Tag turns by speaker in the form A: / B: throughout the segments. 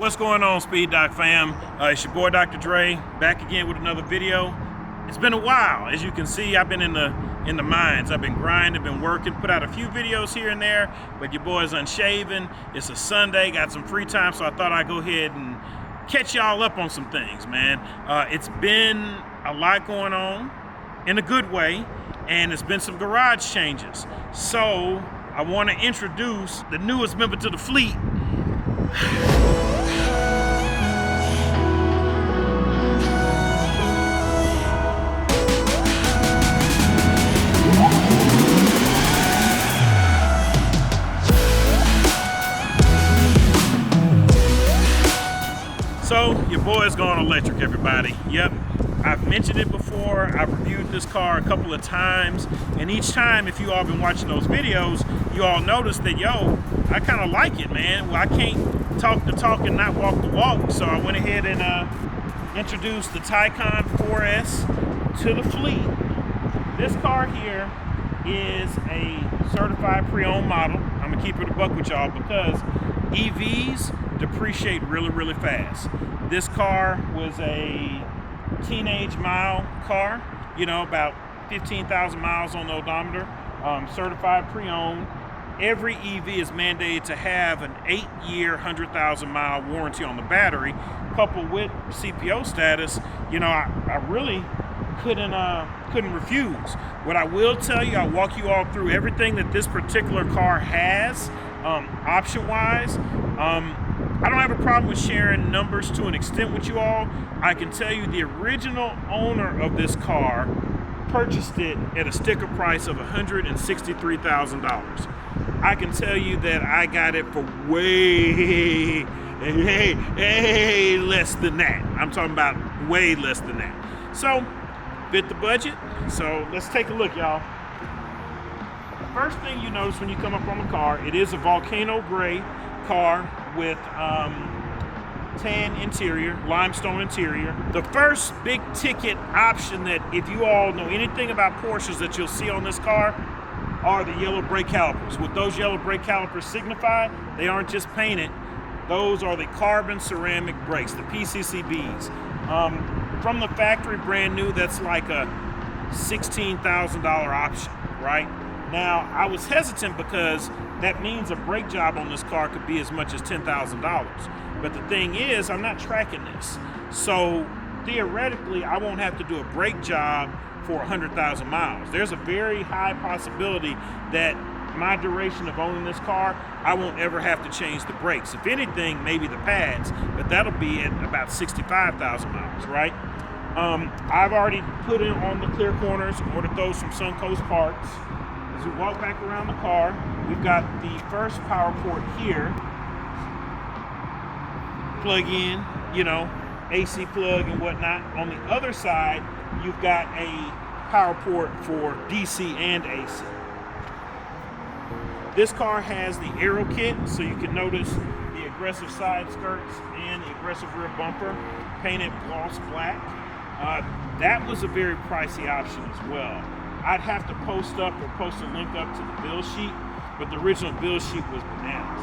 A: What's going on, Speed Doc fam? It's your boy Dr. Dre, back again with another video. It's been a while. As you can see, I've been in the mines. I've been grinding, been working, put out a few videos here and there, but your boy's unshaven. It's a Sunday, got some free time, so I thought I'd go ahead and catch y'all up on some things, man. It's been a lot going on in a good way, and it's been some garage changes. So I want to introduce the newest member to the fleet. So your boy's going electric, everybody. Yep, I've mentioned it before. I've reviewed this car a couple of times, and each time, if you all been watching those videos, you all notice that, yo, I kind of like it, man. Well, I can't talk the talk and not walk the walk, so I went ahead and introduced the Taycan 4S to the fleet. This car here is a certified pre-owned model. I'm gonna keep it a buck with y'all because EVs depreciate really fast. This car was a teenage mile car, you know, about 15,000 miles on the odometer, certified pre-owned. Every EV is mandated to have an 8-year, 100,000 mile warranty on the battery, coupled with CPO status. You know, I really couldn't refuse. What I will tell you, I'll walk you all through everything that this particular car has, option-wise. I don't have a problem with sharing numbers to an extent with you all. I can tell you the original owner of this car purchased it at a sticker price of $163,000. I can tell you that I got it for way less than that. I'm talking about way less than that. So, fit the budget. So let's take a look, y'all. First thing you notice when you come up on the car, it is a volcano gray car with tan interior, limestone interior. The first big ticket option that, if you all know anything about Porsches, that you'll see on this car are the yellow brake calipers. What those yellow brake calipers signify, they aren't just painted. Those are the carbon ceramic brakes, the PCCBs. From the factory, brand new, that's like a $16,000 option, right? Now, I was hesitant because that means a brake job on this car could be as much as $10,000. But the thing is, I'm not tracking this. So theoretically, I won't have to do a brake job for 100,000 miles. There's a very high possibility that my duration of owning this car, I won't ever have to change the brakes. If anything, maybe the pads, but that'll be at about 65,000 miles, right? I've already put in on the clear corners, ordered those from Suncoast Parts. As we walk back around the car, we've got the first power port here. Plug in, you know, AC plug and whatnot. On the other side, you've got a power port for DC and AC. This car has the aero kit, so you can notice the aggressive side skirts and the aggressive rear bumper, painted gloss black. That was a very pricey option as well. I'd have to post a link up to the build sheet, but the original build sheet was bananas.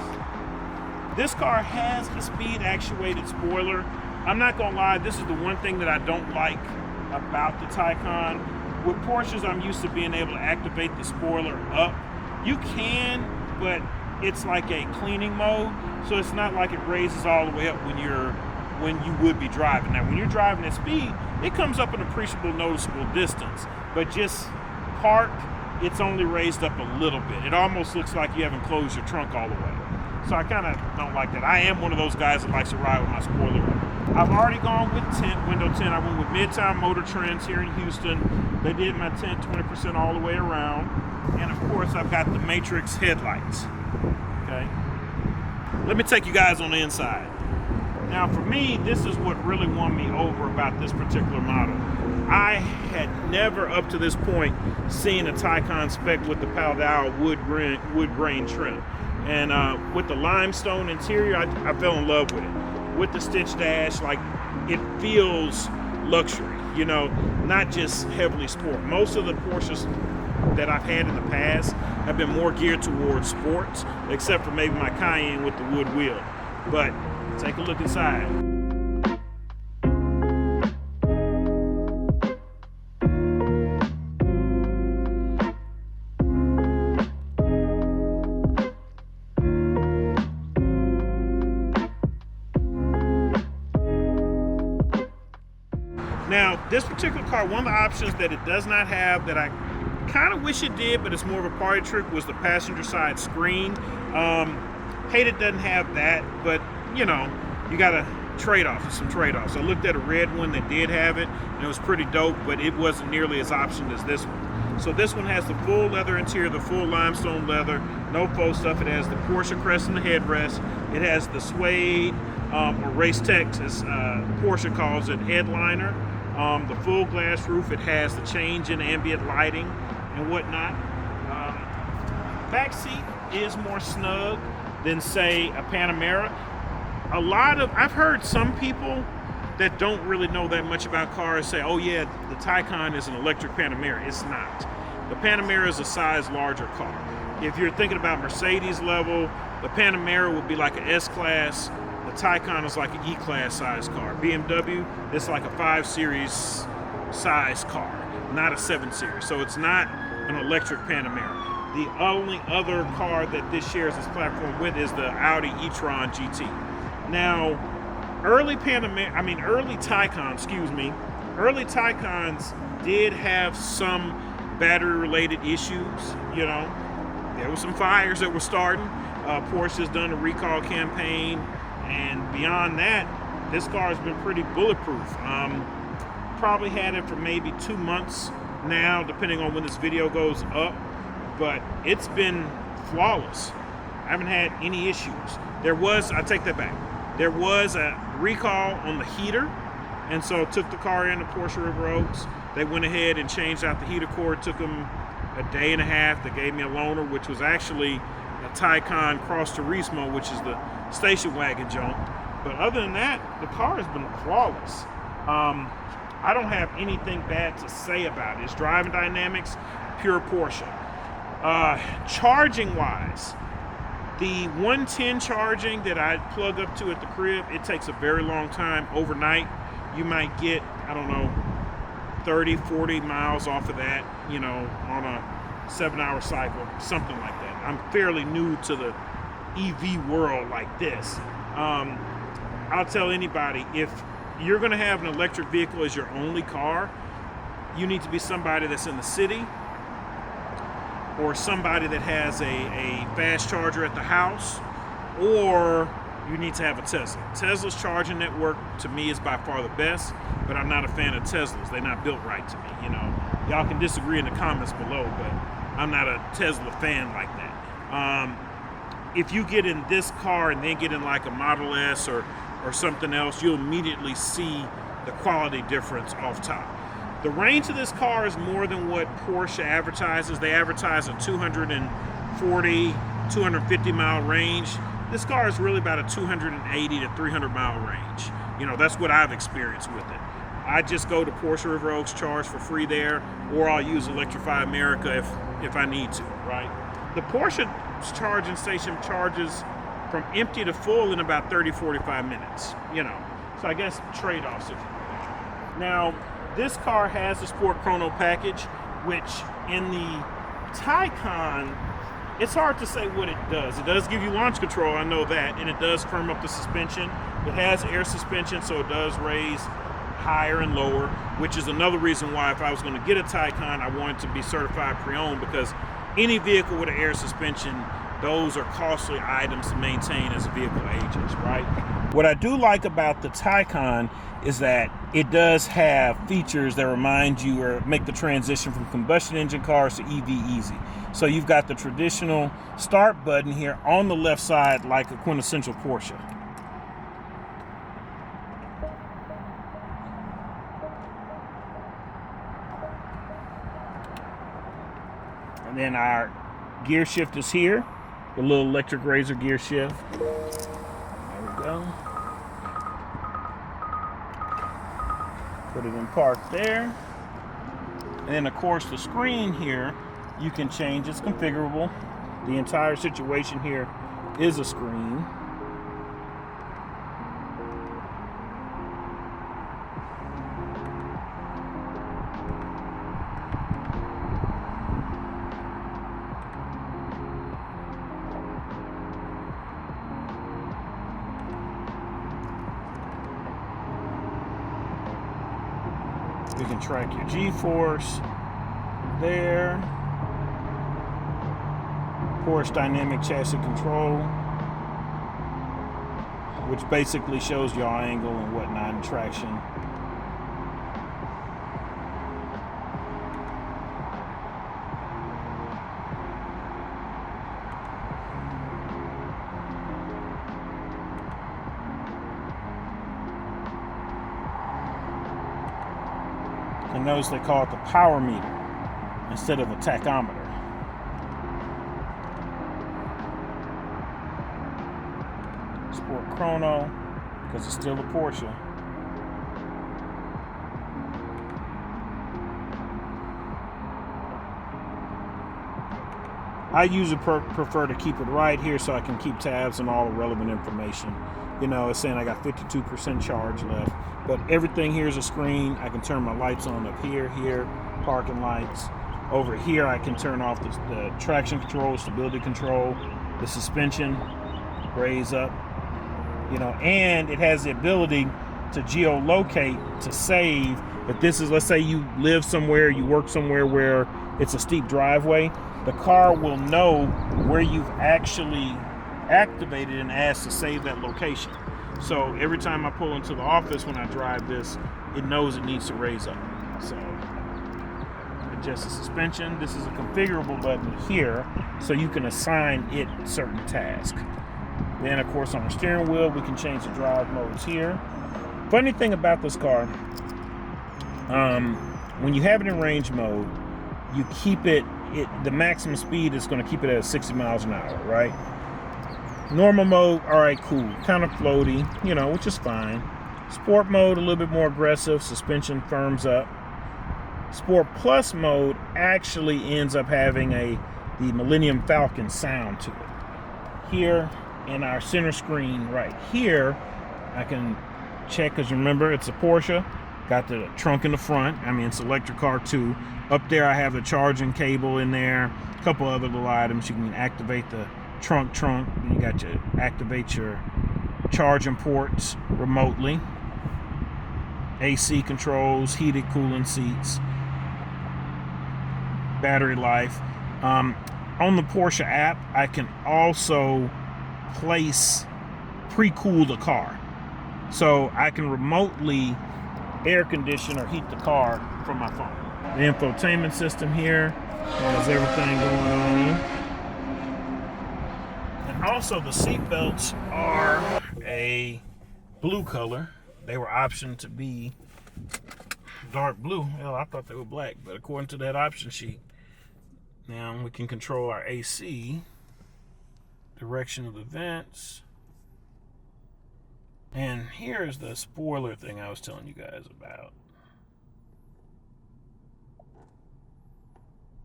A: This car has a speed actuated spoiler. I'm not gonna lie, this is the one thing that I don't like about the Taycan. With Porsches, I'm used to being able to activate the spoiler up. You can, but it's like a cleaning mode, so it's not like it raises all the way up when you would be driving. Now, when you're driving at speed, it comes up an appreciable, noticeable distance, but just parked, it's only raised up a little bit. It almost looks like you haven't closed your trunk all the way. So I kind of don't like that. I am one of those guys that likes to ride with my spoiler up. I've already gone with tint, window tint. I went with Midtown Motor Trends here in Houston. They did my tint 20% all the way around. And of course, I've got the Matrix headlights, okay? Let me take you guys on the inside. Now for me, this is what really won me over about this particular model. I had never up to this point seen a Taycan spec with the Paldao wood grain trim. And with the limestone interior, I fell in love with it. With the stitch dash, like, it feels luxury, you know, not just heavily sport. Most of the Porsches that I've had in the past have been more geared towards sports, except for maybe my Cayenne with the wood wheel. But Take a look inside. Now, this particular car, one of the options that it does not have that I kind of wish it did, but it's more of a party trick, was the passenger side screen. Hate it doesn't have that, but you know, you gotta trade off, some trade-offs. I looked at a red one that did have it, and it was pretty dope, but it wasn't nearly as optioned as this one. So this one has the full leather interior, the full limestone leather, no faux stuff. It has the Porsche crest in the headrest. It has the suede, or Race Tech, as Porsche calls it, headliner. The full glass roof. It has the change in ambient lighting and whatnot. Back seat is more snug than, say, a Panamera. I've heard some people that don't really know that much about cars say, oh yeah, the Taycan is an electric Panamera. It's not. The Panamera is a size larger car. If you're thinking about Mercedes level, the Panamera would be like an S-Class. The Taycan is like an E-Class size car. BMW, it's like a 5 Series size car, not a 7 Series. So it's not an electric Panamera. The only other car that this shares this platform with is the Audi e-tron GT. Now, early Taycans did have some battery-related issues. You know, there were some fires that were starting. Porsche's done a recall campaign, and beyond that, this car has been pretty bulletproof. Probably had it for maybe 2 months now, depending on when this video goes up, but it's been flawless. I haven't had any issues. I take that back. There was a recall on the heater, and so took the car into Porsche River Oaks. They went ahead and changed out the heater core. It took them a day and a half. They gave me a loaner, which was actually a Taycan Cross Turismo, which is the station wagon jump. But other than that, the car has been flawless. I don't have anything bad to say about it. It's driving dynamics, pure Porsche. Charging wise, the 110 charging that I plug up to at the crib, it takes a very long time. Overnight, you might get, 30, 40 miles off of that, on a 7-hour cycle, something like that. I'm fairly new to the EV world like this. I'll tell anybody, if you're gonna have an electric vehicle as your only car, you need to be somebody that's in the city, or somebody that has a fast charger at the house, or you need to have a Tesla. Tesla's charging network to me is by far the best, but I'm not a fan of Teslas. They're not built right to me. Y'all can disagree in the comments below, but I'm not a Tesla fan like that. If you get in this car and then get in like a Model S or something else, you'll immediately see the quality difference off top. The range of this car is more than what Porsche advertises. They advertise a 240, 250 mile range. This car is really about a 280 to 300 mile range. That's what I've experienced with it. I just go to Porsche River Oaks, charge for free there, or I'll use Electrify America if I need to, right? The Porsche charging station charges from empty to full in about 30, 45 minutes, So I guess trade-offs, if you will. Now, this car has the Sport Chrono package, which in the Taycan, it's hard to say what it does. It does give you launch control, I know that, and it does firm up the suspension. It has air suspension, so it does raise higher and lower, which is another reason why if I was going to get a Taycan, I wanted to be certified pre-owned, because any vehicle with an air suspension, those are costly items to maintain as a vehicle ages, right? What I do like about the Taycan is that it does have features that remind you or make the transition from combustion engine cars to EV easy. So you've got the traditional start button here on the left side like a quintessential Porsche. And then our gear shift is here, the little electric razor gear shift. There we go. Put it in park there. And then of course the screen here, you can change, it's configurable. The entire situation here is a screen. You can track your G-force there. Porsche Dynamic Chassis Control, which basically shows your angle and whatnot and traction. And notice they call it the power meter instead of a tachometer. Sport chrono, because it's still a Porsche. I usually prefer to keep it right here so I can keep tabs on all the relevant information. You know, it's saying I got 52% charge left, but everything here is a screen. I can turn my lights on up here, parking lights. Over here, I can turn off the traction control, stability control, the suspension, raise up, you know, and it has the ability to geolocate, to save. If this is, let's say you live somewhere, you work somewhere where it's a steep driveway, the car will know where you've actually activated and asked to save that location. So every time I pull into the office when I drive this, it knows it needs to raise up. So adjust the suspension. This is a configurable button here, so you can assign it certain tasks. Then of course on the steering wheel, we can change the drive modes here. Funny thing about this car, when you have it in range mode, you keep it, the maximum speed is going to keep it at 60 miles an hour, right? Normal mode, all right, cool, kind of floaty, you know, which is fine. Sport mode, a little bit more aggressive, suspension firms up. Sport Plus mode actually ends up having the Millennium Falcon sound to it. Here in our center screen right here, I can check, because remember, it's a Porsche. Got the trunk in the front. I mean, it's an electric car too. Up there, I have the charging cable in there. A couple other little items. You can activate the trunk. You got to activate your charging ports remotely. AC controls, heated cooling seats, battery life. On the Porsche app, I can also pre-cool the car. So I can remotely air condition or heat the car from my phone. The infotainment system here has everything going on. And also the seat belts are a blue color. They were optioned to be dark blue. Hell, I thought they were black, but according to that option sheet, now we can control our AC, direction of the vents. And here's the spoiler thing I was telling you guys about.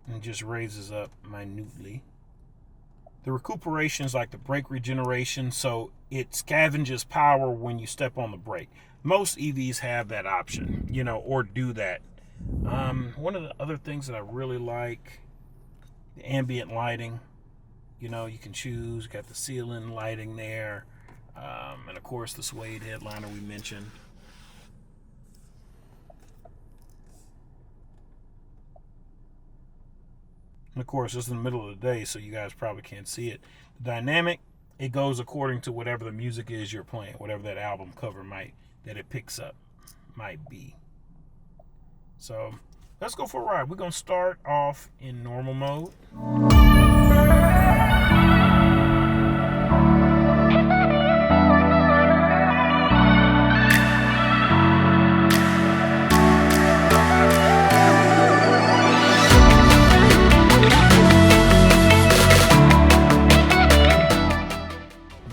A: And just raises up minutely. The recuperation is like the brake regeneration, so it scavenges power when you step on the brake. Most EVs have that option, you know, or do that. One of the other things that I really like, the ambient lighting. You know, you can choose, got the ceiling lighting there. And of course the suede headliner we mentioned. And of course it's in the middle of the day, so you guys probably can't see it. The dynamic, it goes according to whatever the music is you're playing, whatever that album cover that it picks up might be. So let's go for a ride. We're gonna start off in normal mode.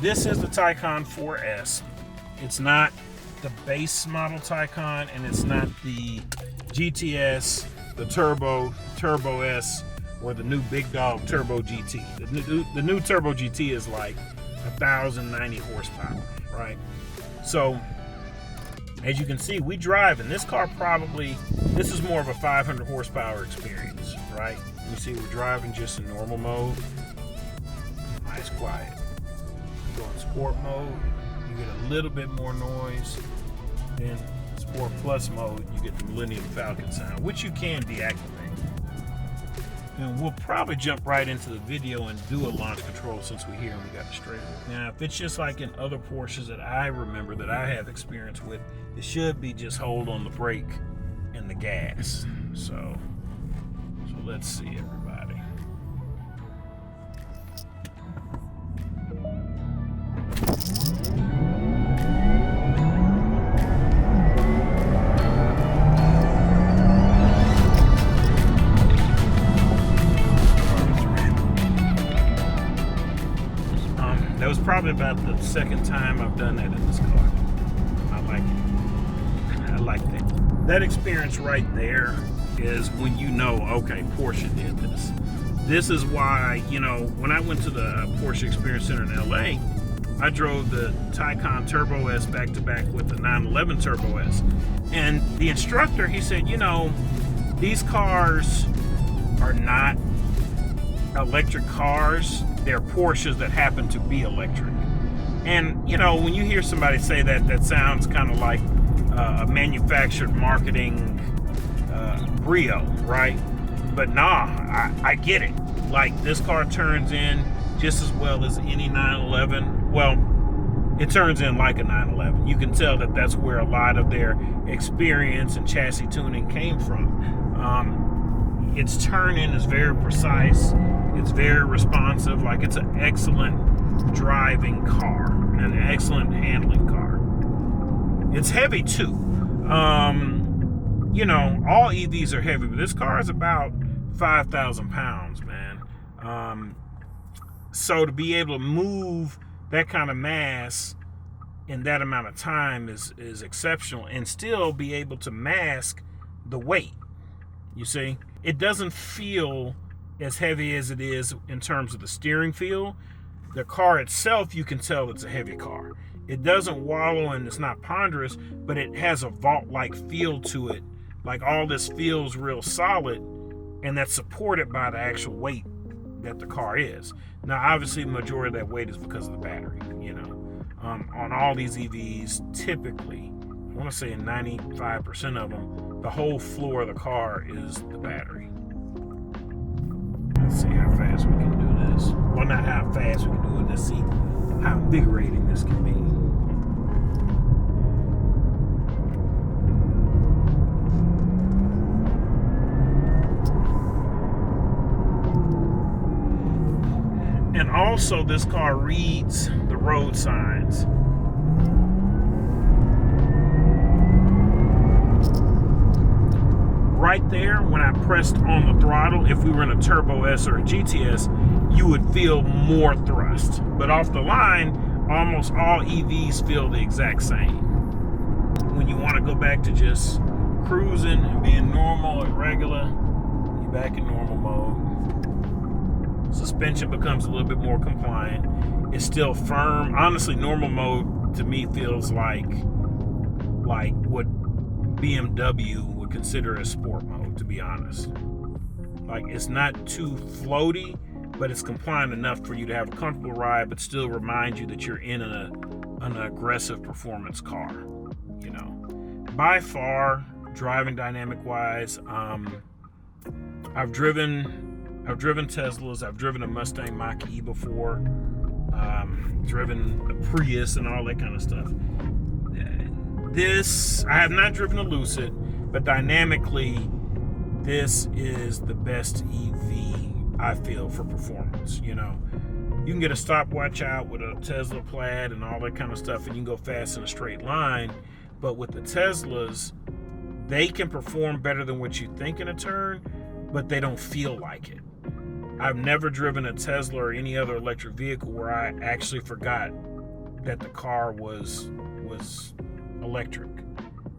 A: This is the Taycan 4S. It's not the base model Taycan, and it's not the GTS, the Turbo S, or the new big dog Turbo GT. The new Turbo GT is like 1,090 horsepower, right? So, as you can see, we drive, and this car this is more of a 500 horsepower experience, right? You see we're driving just in normal mode. Nice quiet. Go in sport mode, you get a little bit more noise. Then let's or Plus mode, you get the Millennium Falcon sound, which you can deactivate. And we'll probably jump right into the video and do a launch control since we're here and we got it straight. Now, if it's just like in other Porsches that I remember that I have experience with, it should be just hold on the brake and the gas. So let's see, everybody. That was probably about the second time I've done that in this car. I like it. I like that. That experience right there is when you know, okay, Porsche did this. This is why, you know, when I went to the Porsche Experience Center in LA, I drove the Taycan Turbo S back to back with the 911 Turbo S. And the instructor, he said, you know, these cars are not electric cars. They're Porsches that happen to be electric. And, you know, when you hear somebody say that, that sounds kind of like a manufactured marketing brio, right? But nah, I get it. Like, this car turns in just as well as any 911. Well, it turns in like a 911. You can tell that that's where a lot of their experience and chassis tuning came from. Its turn-in is very precise. It's very responsive. Like, it's an excellent driving car, an excellent handling car. It's heavy too. You know, all EVs are heavy, but this car is about 5,000 pounds, man. So to be able to move that kind of mass in that amount of time is exceptional, and still be able to mask the weight. You see, it doesn't feel as heavy as it is in terms of the steering feel. The car itself, you can tell it's a heavy car. It doesn't wallow and it's not ponderous, but it has a vault-like feel to it. Like, all this feels real solid, and that's supported by the actual weight that the car is. Now, obviously, the majority of that weight is because of the battery, you know. On all these EVs, typically, I want to say 95% of them, the whole floor of the car is the battery. Let's see how fast we can do this. Well, not how fast we can do it. Let's see how invigorating this can be. And also, this car reads the road signs. Right there, when I pressed on the throttle, if we were in a Turbo S or a GTS, you would feel more thrust. But off the line, almost all EVs feel the exact same. When you want to go back to just cruising and being normal and regular, you're back in normal mode. Suspension becomes a little bit more compliant. It's still firm. Honestly, normal mode to me feels like what BMW would consider a sport mode, to be honest. Like, it's not too floaty, but it's compliant enough for you to have a comfortable ride, but still remind you that you're in an aggressive performance car. You know, by far, driving dynamic wise, I've driven Teslas. I've driven a Mustang Mach-E before. Driven a Prius and all that kind of stuff. I have not driven a Lucid, but dynamically, this is the best EV, I feel, for performance. You know, you can get a stopwatch out with a Tesla Plaid and all that kind of stuff, and you can go fast in a straight line. But with the Teslas, they can perform better than what you think in a turn, but they don't feel like it. I've never driven a Tesla or any other electric vehicle where I actually forgot that the car was electric.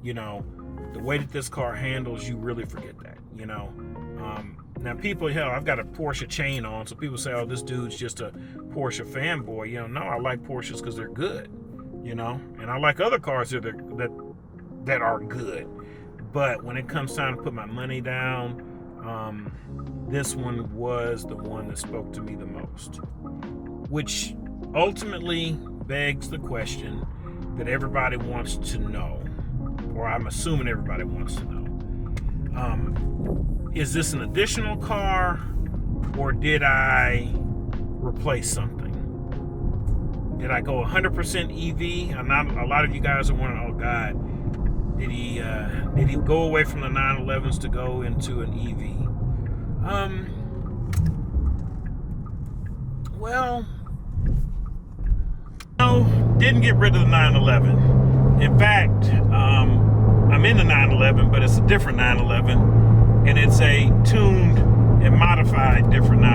A: You know, the way that this car handles, you really forget that, you know. Now, people, hell, I've got a Porsche chain on, so people say, oh, this dude's just a Porsche fanboy. You know, no, I like Porsches because they're good, you know, and I like other cars that are good. But when it comes time to put my money down, this one was the one that spoke to me the most, which ultimately begs the question that everybody wants to know. or I'm assuming everybody wants to know. Is this an additional car, or did I replace something? Did I go 100% EV? A lot of you guys are wondering, oh God, did he go away from the 911s to go into an EV? Well, no, didn't get rid of the 911. In fact, I'm in the 911, but it's a different 911, and it's a tuned and modified different 911.